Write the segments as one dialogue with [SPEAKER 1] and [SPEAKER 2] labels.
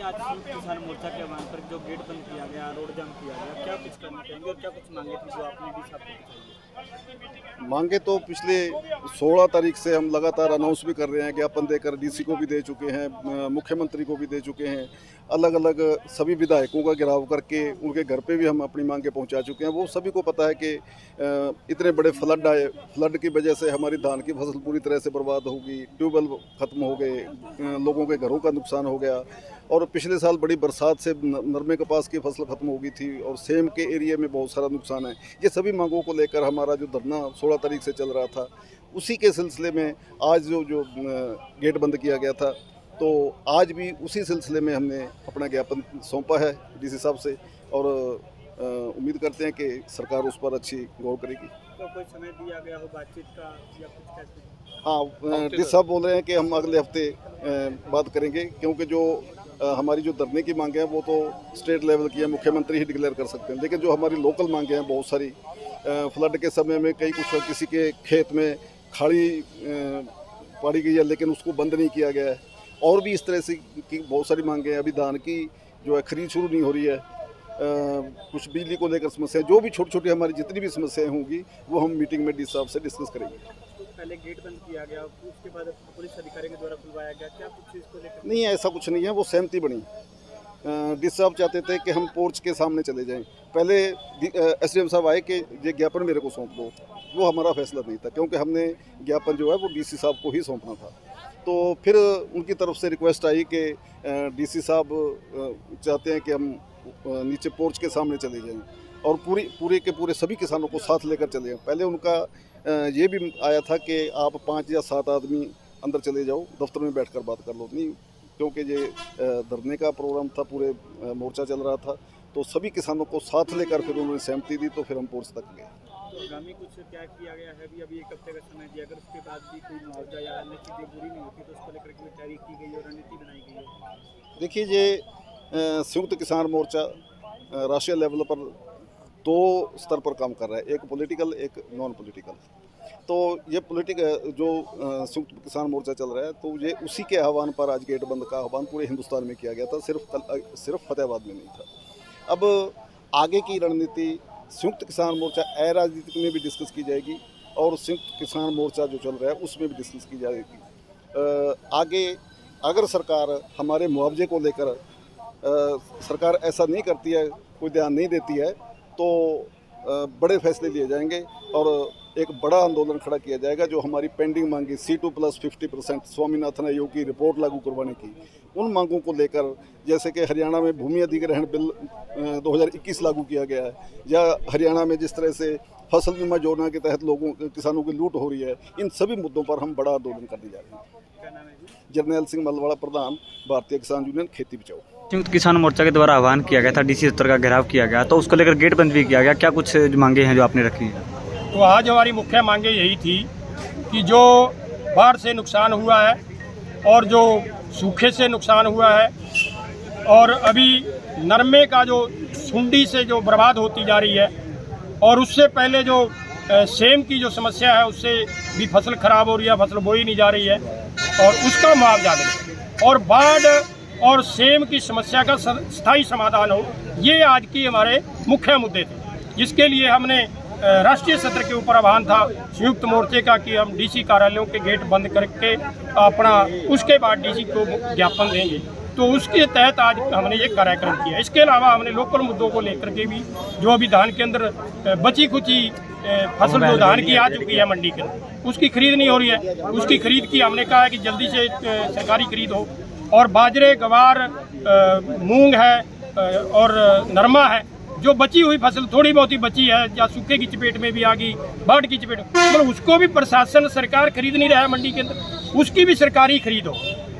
[SPEAKER 1] आज संयुक्त किसान मोर्चा के आह्वान पर जो गेट बंद किया गया, रोड जाम किया गया, क्या कुछ करना चाहेंगे और क्या कुछ मांगे थी जो आपने भी साथ में?
[SPEAKER 2] मांगे तो पिछले 16 तारीख से हम लगातार अनाउंस भी कर रहे हैं, ज्ञापन देकर डीसी को भी दे चुके हैं, मुख्यमंत्री को भी दे चुके हैं, अलग अलग सभी विधायकों का घेराव करके उनके घर पे भी हम अपनी मांगे पहुंचा चुके हैं। वो सभी को पता है कि इतने बड़े फ्लड आए, फ्लड की वजह से हमारी धान की फसल पूरी तरह से बर्बाद होगी, ट्यूबवेल खत्म हो गए, लोगों के घरों का नुकसान हो गया और पिछले साल बड़ी बरसात से नरमे कपास की फसल खत्म हो गई थी और सेम के एरिया में बहुत सारा नुकसान है। ये सभी मांगों को लेकर हमारा जो धरना 16 तारीख से चल रहा था, उसी के सिलसिले में आज जो गेट बंद किया गया था, तो आज भी उसी सिलसिले में हमने अपना ज्ञापन सौंपा है डीसी साहब से और उम्मीद करते हैं कि सरकार उस पर अच्छी गौर करेगी।
[SPEAKER 1] तो कोई समय दिया गया हो बातचीत का या कुछ कैसे?
[SPEAKER 2] हाँ, डीसी साहब बोल रहे हैं कि हम अगले हफ्ते बात करेंगे, क्योंकि जो हमारी जो धरने की मांगे हैं वो तो स्टेट लेवल की है, मुख्यमंत्री ही डिक्लेयर कर सकते हैं, लेकिन जो हमारी लोकल मांगे हैं बहुत सारी, फ्लड के समय में किसी के खेत में खाड़ी पड़ी गई है लेकिन उसको बंद नहीं किया गया है, और भी इस तरह से की बहुत सारी मांगे हैं। अभी धान की जो है खरीद शुरू नहीं हो रही है, कुछ बिजली को लेकर समस्या, जो भी छोटी छोटी हमारी जितनी भी समस्याएं होंगी वो हम मीटिंग में डीसी साहब से डिस्कस करेंगे।
[SPEAKER 1] पहले गेट बंद किया गया, उसके बाद पुलिस अधिकारी के द्वारा खुलवाया गया, क्या कुछ इसको लेकर?
[SPEAKER 2] नहीं, ऐसा कुछ नहीं है, वो सहमति बनी। डीसी साहब चाहते थे कि हम पोर्च के सामने चले जाएं, पहले एसडीएम साहब आए कि ये ज्ञापन मेरे को सौंप दो, वो हमारा फैसला नहीं था, क्योंकि हमने ज्ञापन जो है वो डीसी साहब को ही सौंपना था। तो फिर उनकी तरफ से रिक्वेस्ट आई कि डीसी साहब चाहते हैं कि हम नीचे पोर्च के सामने चले जाएं और पूरे के पूरे सभी किसानों को साथ लेकर चले जाएं। पहले उनका ये भी आया था कि आप 5 या 7 आदमी अंदर चले जाओ, दफ्तर में बैठकर बात कर लो, नहीं, क्योंकि ये धरने का प्रोग्राम था, पूरे मोर्चा चल रहा था, तो सभी किसानों को साथ लेकर फिर उन्होंने सहमति दी, तो फिर हम पोर्च तक गए।
[SPEAKER 1] तो आगामी कुछ क्या किया गया है? अभी 1 हफ्ते का समय दिया, अगर उसके बाद भी कोई मुआवजा या अन्य चीज़ें पूरी नहीं होती तो उसको लेकर कोई तैयारी की गई और रणनीति बनाई गई है?
[SPEAKER 2] देखिए, ये संयुक्त किसान मोर्चा राष्ट्रीय लेवल पर 2 स्तर पर काम कर रहा है, एक पॉलिटिकल, एक नॉन पॉलिटिकल। तो ये जो संयुक्त किसान मोर्चा चल रहा है, तो ये उसी के आह्वान पर आज गेट बंद का आह्वान पूरे हिंदुस्तान में किया गया था, सिर्फ फतेहाबाद में नहीं था। अब आगे की रणनीति संयुक्त किसान मोर्चा अराजनीतिक में भी डिस्कस की जाएगी और संयुक्त किसान मोर्चा जो चल रहा है उसमें भी डिस्कस की जाएगी। आगे अगर सरकार हमारे मुआवजे को लेकर सरकार ऐसा नहीं करती है, कोई ध्यान नहीं देती है, तो बड़े फैसले लिए जाएंगे और एक बड़ा आंदोलन खड़ा किया जाएगा। जो हमारी पेंडिंग मांगी C2+50% स्वामीनाथन आयोग की रिपोर्ट लागू करवाने की, उन मांगों को लेकर, जैसे कि हरियाणा में भूमि अधिग्रहण बिल 2021 लागू किया गया है, या हरियाणा में जिस तरह से फसल बीमा योजना के तहत किसानों की लूट हो रही है, इन सभी मुद्दों पर हम बड़ा आंदोलन करने जा रहे हैं।
[SPEAKER 1] क्या नाम है जी?
[SPEAKER 2] जर्नैल सिंह मलवाड़ा, प्रधान भारतीय किसान यूनियन खेती बचाओ।
[SPEAKER 3] संयुक्त किसान मोर्चा के द्वारा आह्वान किया गया था, डीसी दफ्तर का घेराव किया गया, तो उसको लेकर गेट बंद भी किया गया, क्या कुछ मांगे हैं जो आपने रखी हैं?
[SPEAKER 4] तो आज हमारी मुख्य मांगे यही थी कि जो बाढ़ से नुकसान हुआ है और जो सूखे से नुकसान हुआ है और अभी नरमे का जो सुंडी से जो बर्बाद होती जा रही है, और उससे पहले जो सेम की जो समस्या है उससे भी फसल खराब हो रही है, फसल बोई नहीं जा रही है, और उसका मुआवजा दें और बाढ़ और सेम की समस्या का स्थायी समाधान हो, ये आज की हमारे मुख्य मुद्दे थे। जिसके लिए हमने राष्ट्रीय सत्र के ऊपर आह्वान था संयुक्त मोर्चे का कि हम डीसी कार्यालयों के गेट बंद करके अपना उसके बाद डीसी को ज्ञापन देंगे, तो उसके तहत आज हमने ये कार्यक्रम किया। इसके अलावा हमने लोकल मुद्दों को लेकर के भी, जो अभी धान के अंदर बची खुची फसल जो धान की आ चुकी है मंडी के अंदर, उसकी खरीद नहीं हो रही है, उसकी खरीद की हमने कहा है कि जल्दी से सरकारी खरीद हो, और बाजरे, गवार, मूंग है और नरमा है, जो बची हुई फसल थोड़ी बहुत ही बची है या सूखे की चपेट में भी आ गई, बाढ़ की चपेट, मतलब उसको भी प्रशासन सरकार खरीद नहीं रहा है मंडी के अंदर, उसकी भी सरकारी खरीद हो।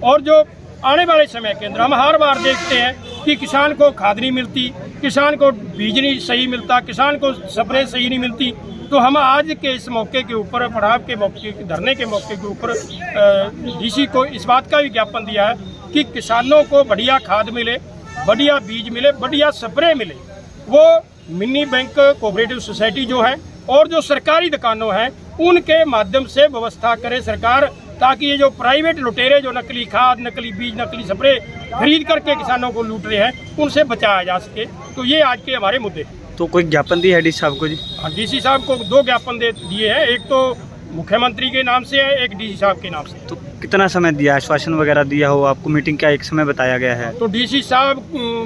[SPEAKER 4] और जो आने वाले समय के अंदर हम हर बार देखते हैं कि किसान को खाद नहीं मिलती, किसान को बीज नहीं सही मिलता, किसान को स्प्रे सही नहीं मिलती, तो हम आज के इस मौके के ऊपर, पड़ाव के मौके, धरने के मौके के ऊपर डीसी को इस बात का भी ज्ञापन दिया है कि किसानों को बढ़िया खाद मिले, बढ़िया बीज मिले, बढ़िया स्प्रे मिले, वो मिनी बैंक, कोऑपरेटिव सोसाइटी जो है और जो सरकारी दुकानों हैं उनके माध्यम से व्यवस्था करे सरकार, ताकि ये जो प्राइवेट लुटेरे जो नकली खाद, नकली बीज, नकली स्प्रे खरीद करके किसानों को लूट रहे हैं, उनसे बचाया जा सके। तो ये आज के हमारे मुद्दे।
[SPEAKER 3] तो कोई ज्ञापन दिया है डीसी साहब को जी?
[SPEAKER 4] डीसी साहब को 2 ज्ञापन दिए हैं, एक तो मुख्यमंत्री के नाम से है, एक डीसी साहब के नाम से।
[SPEAKER 3] तो कितना समय दिया, आश्वासन वगैरह दिया हो आपको? मीटिंग का एक समय बताया गया है?
[SPEAKER 4] तो डीसी साहब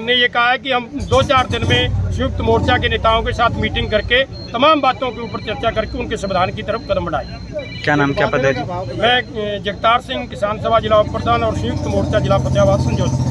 [SPEAKER 4] ने ये कहा है कि हम 2-4 दिन में संयुक्त मोर्चा के नेताओं के साथ मीटिंग करके तमाम बातों के ऊपर चर्चा करके उनके समाधान की तरफ कदम बढ़ाएं।
[SPEAKER 3] क्या नाम, क्या पद है जी?
[SPEAKER 4] मैं जगतार सिंह, किसान सभा जिला उप प्रधान और संयुक्त मोर्चा जिला फतेहाबाद संयोजक।